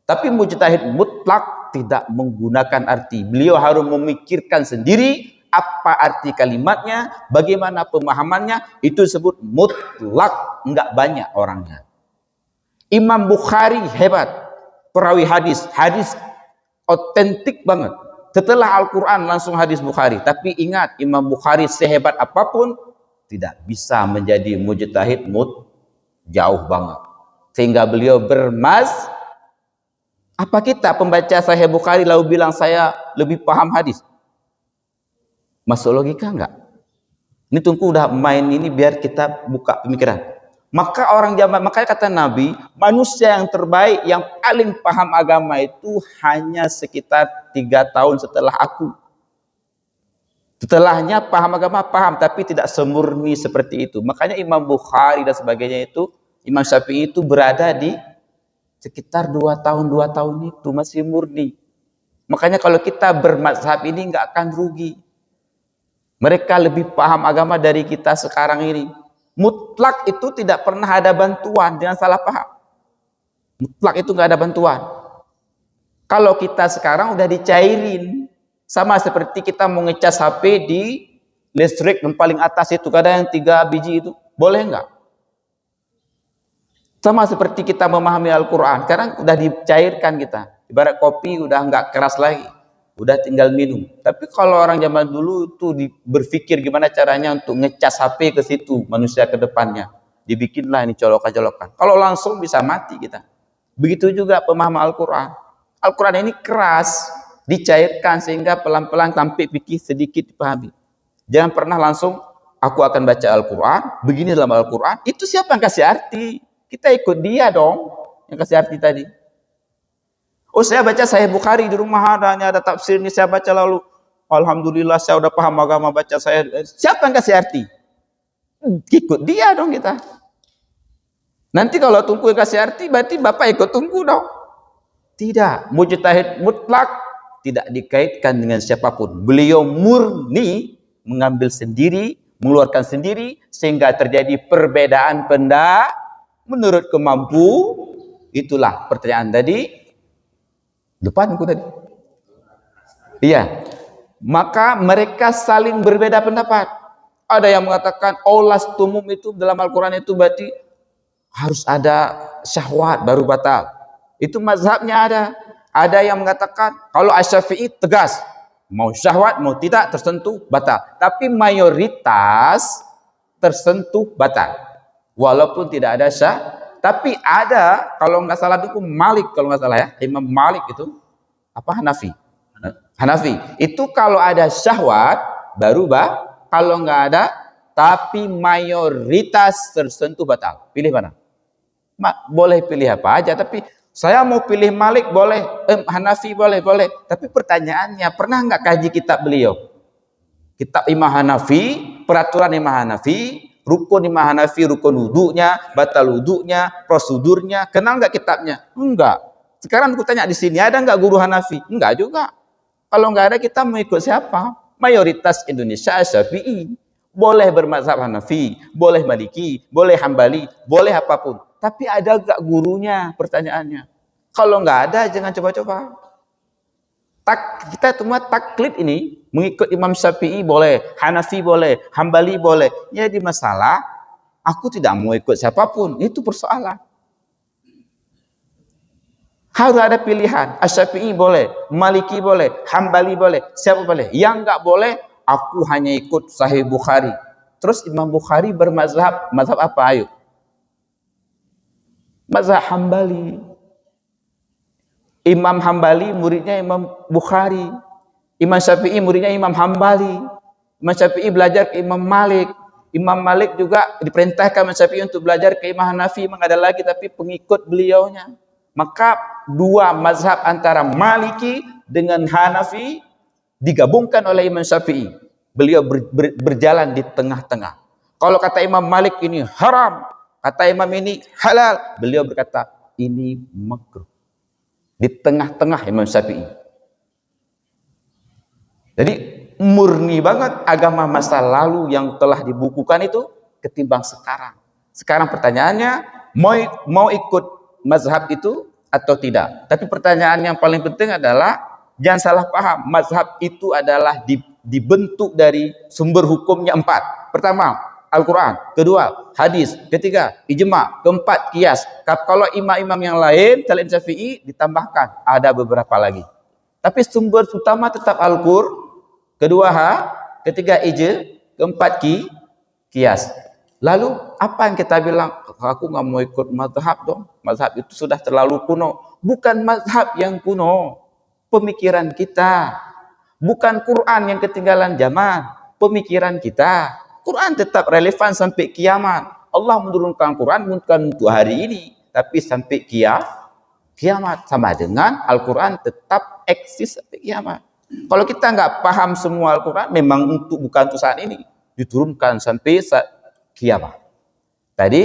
Tapi mujtahid mutlak tidak menggunakan arti. Beliau harus memikirkan sendiri apa arti kalimatnya, bagaimana pemahamannya. Itu disebut mutlak, enggak banyak orangnya. Imam Bukhari hebat, perawi hadis, hadis otentik banget. Setelah Al-Quran langsung hadis Bukhari. Tapi ingat, Imam Bukhari sehebat apapun tidak bisa menjadi mujtahid jauh banget. Sehingga beliau apa kita pembaca Sahih Bukhari lalu bilang saya lebih paham hadis? Masuk logika enggak? Ini tunggu udah main ini biar kita buka pemikiran. Maka orang zaman, makanya kata Nabi, manusia yang terbaik, yang paling paham agama itu hanya sekitar 3 tahun setelah aku. Setelahnya paham agama, paham, tapi tidak semurni seperti itu. Makanya Imam Bukhari dan sebagainya itu, Imam Syafi'i itu berada di sekitar 2 tahun itu masih murni. Makanya kalau kita bermazhab ini nggak akan rugi. Mereka lebih paham agama dari kita sekarang ini. Mutlak itu tidak pernah ada bantuan, jangan salah paham. Mutlak itu nggak ada bantuan. Kalau kita sekarang udah dicairin, sama seperti kita mau ngecas HP di listrik yang paling atas itu, kadang yang 3 biji itu, boleh nggak? Sama seperti kita memahami Al-Quran, sekarang udah dicairkan kita. Ibarat kopi udah nggak keras lagi, udah tinggal minum. Tapi kalau orang zaman dulu itu berpikir gimana caranya untuk ngecas HP ke situ, manusia ke depannya. Dibikinlah ini colokan-colokan. Kalau langsung bisa mati kita. Begitu juga pemahaman Al-Quran. Al-Quran ini keras, dicairkan sehingga pelan-pelan sampai fikih sedikit dipahami. Jangan pernah langsung, aku akan baca Al-Quran, begini dalam Al-Quran, itu siapa yang kasih arti? Kita ikut dia dong, yang kasih arti tadi. Oh, saya baca Sahih Bukhari di rumah ada tafsir ini, saya baca lalu, alhamdulillah saya udah paham agama, baca saya. Siapa yang kasih arti? Ikut dia dong kita. Nanti kalau Tunku yang kasih arti, berarti Bapak ikut Tunku dong. Tidak, mujtahid mutlak tidak dikaitkan dengan siapapun. Beliau murni mengambil sendiri, mengeluarkan sendiri, sehingga terjadi perbedaan pendapat menurut kemampu. Itulah pertanyaan tadi. Depanku tadi. Iya. Maka mereka saling berbeda pendapat. Ada yang mengatakan aulas tumum itu dalam Al-Quran itu berarti harus ada syahwat baru batal. Itu mazhabnya ada. Ada yang mengatakan kalau Asy-Syafi'i tegas, mau syahwat mau tidak tersentuh batal. Tapi mayoritas tersentuh batal. Walaupun tidak ada tapi ada, kalau nggak salah itu Malik, kalau nggak salah ya, Imam Malik itu apa Hanafi. Itu kalau ada syahwat baru kalau nggak ada, tapi mayoritas tersentuh batal. Pilih mana? Boleh pilih apa aja, tapi saya mau pilih Malik boleh, Hanafi boleh. Tapi pertanyaannya, pernah nggak kaji kitab beliau? Kitab Imam Hanafi, peraturan Imam Hanafi, rukun Imam Hanafi, rukun wudhunya, batal wudhunya, prosedurnya, kenal nggak kitabnya? Enggak. Sekarang aku tanya di sini, ada nggak guru Hanafi? Enggak juga. Kalau nggak ada, kita mau ikut siapa? Mayoritas Indonesia Syafi'i. Boleh bermazhab Hanafi, boleh Maliki, boleh Hambali, boleh apapun. Tapi ada nggak gurunya? Pertanyaannya. Kalau nggak ada, jangan coba-coba. Kita semua taklid ini, mengikut Imam Syafi'i boleh, Hanafi boleh, Hambali boleh. Jadi masalah, aku tidak mau ikut siapapun, itu persoalan. Harus ada pilihan. Asy-Syafi'i boleh, Maliki boleh, Hambali boleh, siapa boleh. Yang enggak boleh, aku hanya ikut Sahih Bukhari. Terus Imam Bukhari bermazhab, mazhab apa? Ayo. Mazhab Hambali. Imam Hambali muridnya Imam Bukhari. Imam Syafi'i muridnya Imam Hambali. Imam Syafi'i belajar ke Imam Malik. Imam Malik juga diperintahkan Imam Syafi'i untuk belajar ke Imam Hanafi. Memang ada lagi tapi pengikut beliaunya. Maka dua mazhab antara Maliki dengan Hanafi digabungkan oleh Imam Syafi'i. Beliau berjalan di tengah-tengah. Kalau kata Imam Malik ini haram, kata Imam ini halal, beliau berkata ini makruh. Di tengah-tengah Imam Syafi'i. Jadi murni banget agama masa lalu yang telah dibukukan itu ketimbang sekarang. Sekarang pertanyaannya, mau ikut mazhab itu atau tidak? Tapi pertanyaan yang paling penting adalah jangan salah paham, mazhab itu adalah dibentuk dari sumber hukumnya 4. Pertama, Al-Quran. Kedua, hadis. Ketiga, ijma. Keempat, kias. Kalau imam-imam yang lain, selain Syafi'i, ditambahkan. Ada beberapa lagi. Tapi sumber utama tetap Al-Quran. Kedua, ketiga, keempat, kias. Lalu apa yang kita bilang? Aku nggak mau ikut mazhab dong. Mazhab itu sudah terlalu kuno. Bukan mazhab yang kuno. Pemikiran kita. Bukan Quran yang ketinggalan zaman. Pemikiran kita. Quran tetap relevan sampai kiamat. Allah menurunkan Quran bukan untuk hari ini. Tapi sampai kiamat. Sama dengan Al-Quran tetap eksis sampai kiamat. Kalau kita nggak paham semua Al-Quran, memang bukan untuk saat ini. Diturunkan sampai kiamat. Tadi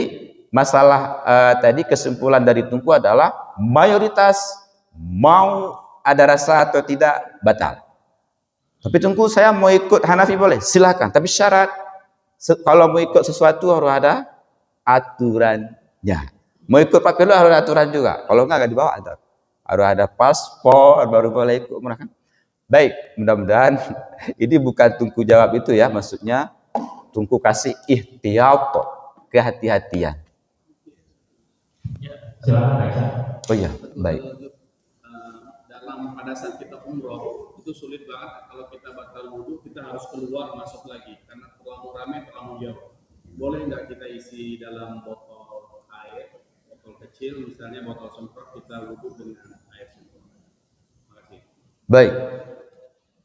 masalah tadi kesimpulan dari Tunku adalah mayoritas mau ada rasa atau tidak batal. Tapi Tunku saya mau ikut Hanafi boleh, silakan. Tapi syarat kalau mau ikut sesuatu harus ada aturannya. Mau ikut Pak Pelu harus ada aturan juga. Kalau nggak dibawa ada. Harus ada paspor baru boleh ikut. Baik, mudah-mudahan ini bukan Tunku jawab itu ya, maksudnya Tunku kasih ihtiyat, kehati-hatian. Ya, silakan baca. Oh iya, baik. Pada saat kita umroh itu sulit banget kalau kita batal wudhu, kita harus keluar masuk lagi karena terlalu ramai, terlalu jauh. Boleh nggak kita isi dalam botol air, botol kecil misalnya botol semprot, kita wudhu dengan air semprot? Terima kasih. Baik.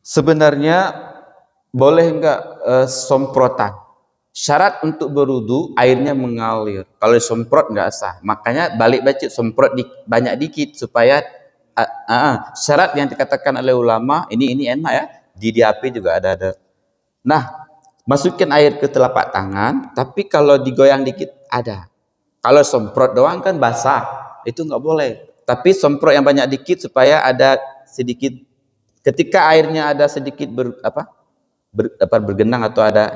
Sebenarnya boleh enggak semprotan? Syarat untuk berwudu airnya mengalir. Kalau semprot enggak sah. Makanya balik baca semprot banyak dikit supaya syarat yang dikatakan oleh ulama ini enak ya. Di HP juga ada. Nah, masukin air ke telapak tangan, tapi kalau digoyang dikit ada. Kalau semprot doang kan basah, itu enggak boleh. Tapi semprot yang banyak dikit supaya ada sedikit. Ketika airnya ada sedikit bergenang atau ada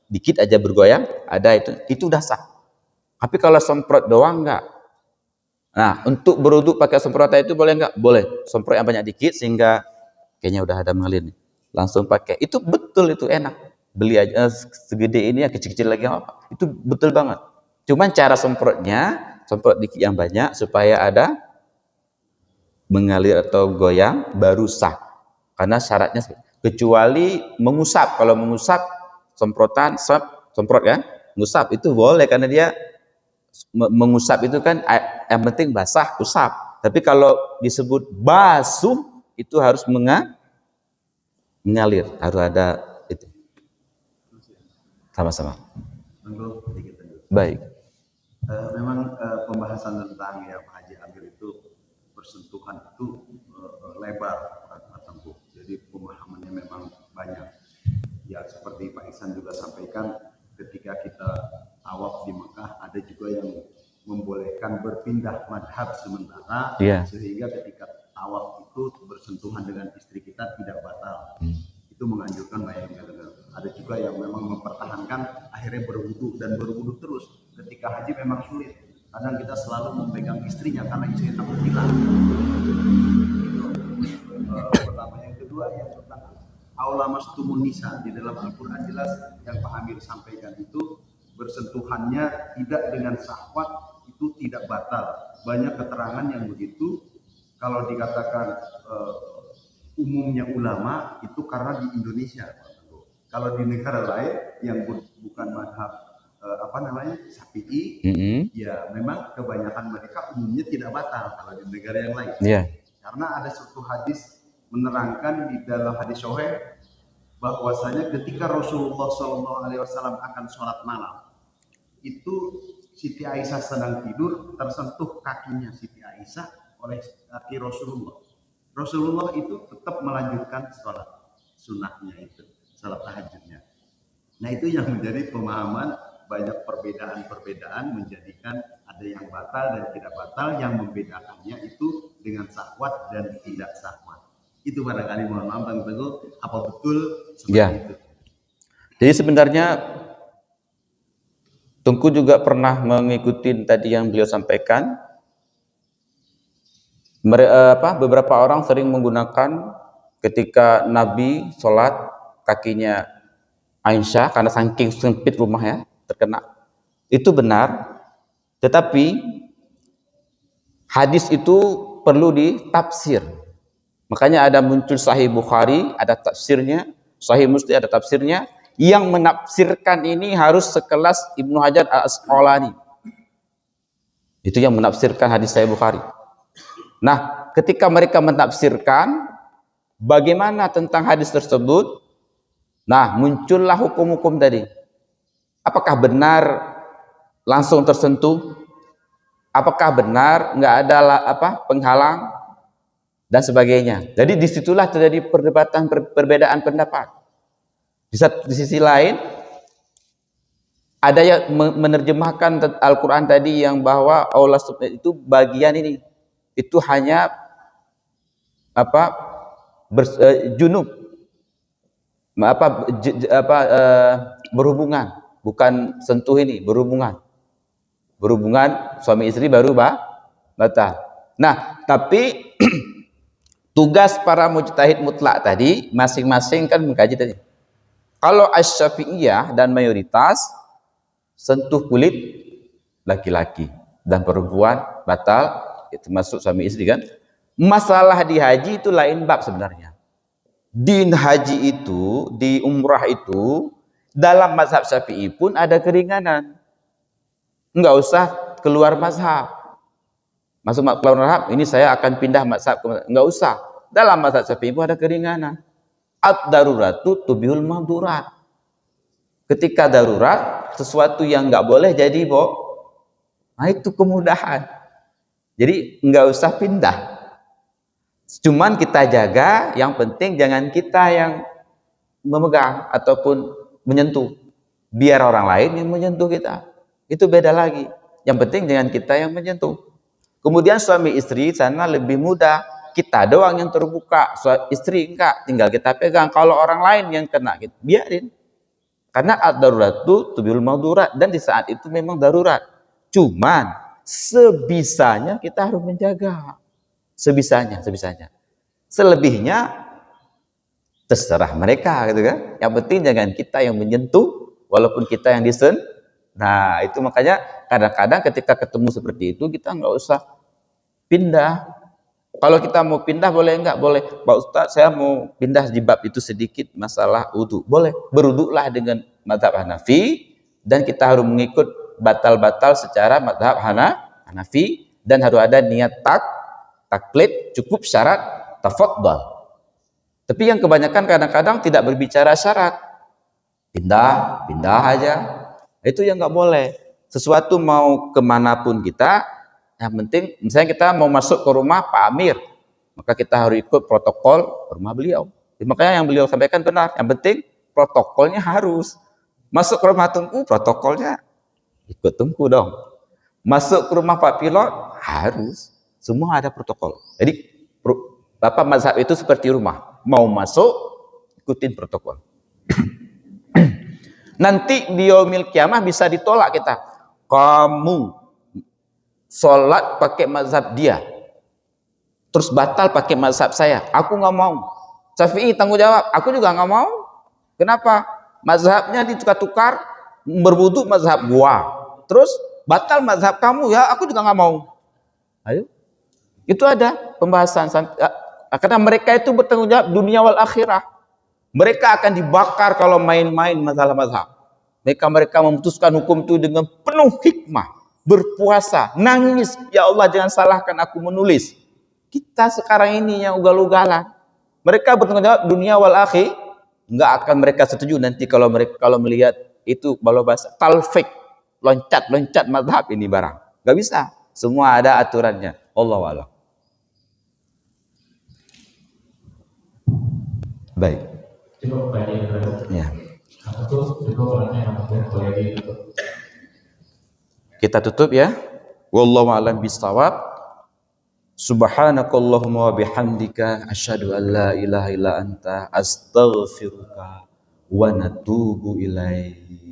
dikit aja bergoyang, ada itu udah sah. Tapi kalau semprot doang enggak. Nah, untuk berwudu pakai semprotan itu boleh enggak? Boleh. Semprot yang banyak dikit sehingga kayaknya udah ada mengalir nih. Langsung pakai. Itu betul, itu enak. Beli aja segede ini ya, kecil-kecil lagi apa. Itu betul banget. Cuman cara semprotnya, semprot dikit yang banyak supaya ada mengalir atau goyang baru sah. Karena syaratnya kecuali mengusap. Kalau mengusap semprotan semprot kan, mengusap itu boleh karena dia mengusap itu kan yang penting basah, usap. Tapi kalau disebut basuh itu harus mengalir, harus ada itu. Sama-sama. Baik. Memang pembahasan tentang ya Pak Haji Amir itu bersentuhan itu lebar, Pak Tengku. Jadi pemahamannya memang banyak. Ya seperti Pak Ihsan juga sampaikan, ketika kita tawaf di Mekah ada juga yang membolehkan berpindah madhab sementara, sehingga ketika tawaf itu bersentuhan dengan istri kita tidak batal. Itu menganjurkan banyak negara. Ada juga yang memang mempertahankan akhirnya berwudu dan berwudu terus. Ketika haji memang sulit. Kadang kita selalu memegang istrinya karena istrinya takut hilang. Pertama, yang kedua yang tentang aula mastumun nisa di dalam Al-Quran jelas yang Pak Amir sampaikan itu bersentuhannya tidak dengan syahwat itu tidak batal. Banyak keterangan yang begitu. Kalau dikatakan umumnya ulama itu karena di Indonesia. Kalau di negara lain yang bukan madhab Syafi'i, ya memang kebanyakan mereka umumnya tidak batal kalau di negara yang lain. Karena ada suatu hadis menerangkan di dalam hadis sahih bahwasanya ketika Rasulullah SAW akan sholat malam, itu Siti Aisyah sedang tidur, tersentuh kakinya Siti Aisyah oleh kaki Rasulullah. Rasulullah itu tetap melanjutkan sholat sunnahnya itu, sholat tahajudnya. Nah itu yang menjadi pemahaman. Banyak perbedaan-perbedaan menjadikan ada yang batal dan tidak batal. Yang membedakannya itu dengan syahwat dan tidak syahwat. Itu barangkali, mohon maaf Bang Teguh, apa betul seperti Ya. itu? Jadi sebenarnya Tungku juga pernah mengikuti tadi yang beliau sampaikan. Beberapa orang sering menggunakan ketika Nabi sholat kakinya Aisyah karena saking sempit rumahnya terkena. Itu benar, tetapi hadis itu perlu ditafsir. Makanya ada muncul Sahih Bukhari, ada tafsirnya, Sahih Muslim ada tafsirnya. Yang menafsirkan ini harus sekelas Ibnu Hajar Al-Asqalani. Itu yang menafsirkan hadis Sahih Bukhari. Nah, ketika mereka menafsirkan bagaimana tentang hadis tersebut, nah muncullah hukum-hukum tadi. Apakah benar langsung tersentuh? Apakah benar nggak ada penghalang dan sebagainya? Jadi disitulah terjadi perdebatan, perbedaan pendapat. Di sisi lain ada yang menerjemahkan Al-Quran tadi yang bahwa Allah itu bagian ini itu hanya junub berhubungan, bukan sentuh ini, berhubungan suami istri baru batal. Nah, tapi tugas para mujtahid mutlak tadi masing-masing kan mengkaji tadi. Kalau Asy-Syafi'iyah dan mayoritas sentuh kulit laki-laki dan perempuan batal, itu masuk suami istri kan. Masalah di haji itu lain bab sebenarnya. Di haji itu, di umrah itu, dalam mazhab Syafi'i pun ada keringanan. Enggak usah keluar mazhab. Masuk keluar mazhab, ini saya akan pindah mazhab. Enggak usah. Dalam mazhab Syafi'i pun ada keringanan. Ad-daruratu tubihul mahdurat. Ketika darurat, sesuatu yang enggak boleh jadi nah itu kemudahan. Jadi enggak usah pindah. Cuman kita jaga, yang penting jangan kita yang memegang ataupun menyentuh. Biar orang lain yang menyentuh kita. Itu beda lagi. Yang penting jangan kita yang menyentuh. Kemudian suami istri sana lebih mudah. Kita doang yang terbuka, istri enggak, tinggal kita pegang. Kalau orang lain yang kena, biarin. Karena ad-daruratu tubihul mahdurat, dan di saat itu memang darurat. Cuman sebisanya kita harus menjaga. Sebisanya. Selebihnya terserah mereka gitu kan. Yang penting jangan kita yang menyentuh walaupun kita yang Nah, itu makanya kadang-kadang ketika ketemu seperti itu kita nggak usah pindah. Kalau kita mau pindah boleh enggak? Boleh. Pak Ustadz, saya mau pindah di bab itu sedikit masalah wudu. Boleh. Berwudulah dengan mazhab Hanafi dan kita harus mengikut batal-batal secara mazhab Hanafi dan harus ada niat taklid, cukup syarat tafadhal. Tapi yang kebanyakan kadang-kadang tidak berbicara syarat. Pindah aja. Itu yang nggak boleh. Sesuatu mau kemanapun kita, yang penting misalnya kita mau masuk ke rumah Pak Amir, maka kita harus ikut protokol rumah beliau. Makanya yang beliau sampaikan benar. Yang penting protokolnya harus. Masuk ke rumah Tungku, protokolnya ikut Tungku dong. Masuk ke rumah Pak Pilot, harus. Semua ada protokol. Jadi mazhab itu seperti rumah. Mau masuk, ikutin protokol. Nanti di yaumil kiamah bisa ditolak kita. Kamu sholat pakai mazhab dia, terus batal pakai mazhab saya. Aku nggak mau. Syafi'i tanggung jawab. Aku juga nggak mau. Kenapa? Mazhabnya ditukar-tukar, berwudu mazhab gua. Terus batal mazhab kamu, ya aku juga nggak mau. Ayo. Itu ada pembahasan. Karena mereka itu bertanggung jawab dunia wal akhirah. Mereka akan dibakar kalau main-main masalah mazhab. Mereka memutuskan hukum itu dengan penuh hikmah, berpuasa, nangis, ya Allah jangan salahkan aku menulis. Kita sekarang ini yang ugal-ugalan. Mereka bertanggung jawab dunia wal akhir, enggak akan mereka setuju nanti kalau melihat itu kalau bahasa talfik, loncat mazhab ini barang. Enggak bisa. Semua ada aturannya. Allahu a'lam. Baik. Cukup banyak Ya. Itu cukup banyak yang boleh ditutup. Kita tutup ya. Wallahu a'lam bishawab. Subhanakallahumma wa bihamdika asyhadu an la ilaha illa anta astaghfiruka wa natubu ilaik.